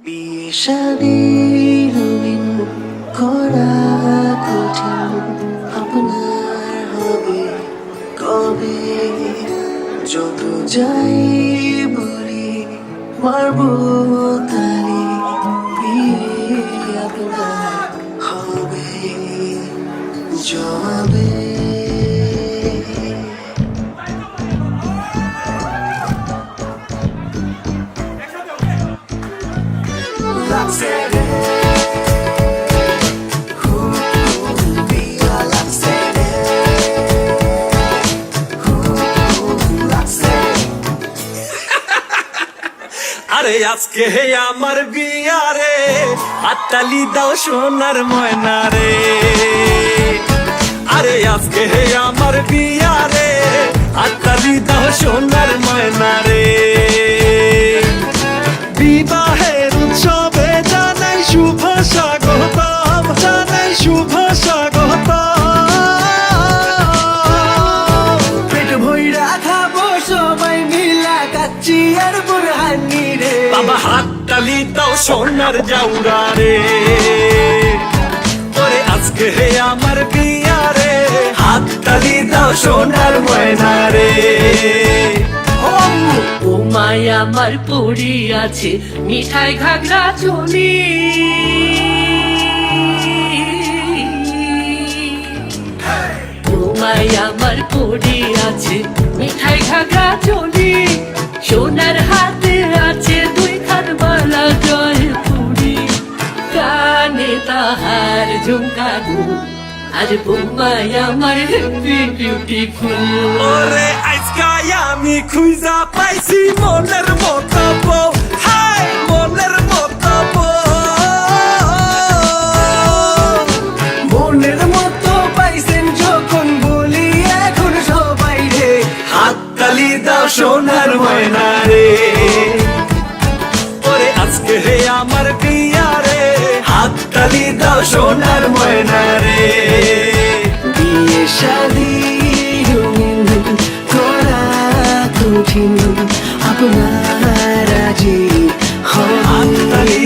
বিয়ে শাদী রঙিন করা কঠিন, আপনার হবে কবে? যত যাই বলি মারব তালি, বিয়ে আপনার হবে জবাবে। আরে আজকে হে আমার বিয়া রে, হাততালি দাও সোনার ময়না রে। আরে আজকে হে আমার বিয়া রে, হাততালি দাও সোনার ময়না রে। বিবাহের উৎসবে জানাই শুভ স্বাগতম, জানাই শুভ স্বাগতম। পেট ভইরা খাবো সবাই মিলা, কাচ্চি আর বুরহানি রে। বাবা হাততালি দাও সোনার জাউরা রে। ওরে আজকে হে আমার বিয়া রে, হাততালি দাও সোনার ময়না রে। ও মায়া আমার পড়ি আছে মিঠাই ঘাগরা চলি, ও মায়া আমার পড়ি আছে মিঠাই ঘাগরা চলি। সোনার হাতে আছে দুই খান মালা জয়পুরি, কানে তাহার ঝুমকা দুল, আর বোম্বাই আমার হেপি বিউটিফুল। ওরে আজকাই আমি খুঁজা পাইছি মনের মতো বউ, হাই মনের মতো বউ। মনের মতো পাইছেন যখন বলি এখন সবাই রে। হাততালি দাও সোনার ময়না রে। ওরে আজকে হে আমার বিয়া রে, হাততালি দাও সোনার ময়না রে। বিয়ে শাদী রঙিন করা কঠিন, আপনার আজি হবে হাততালি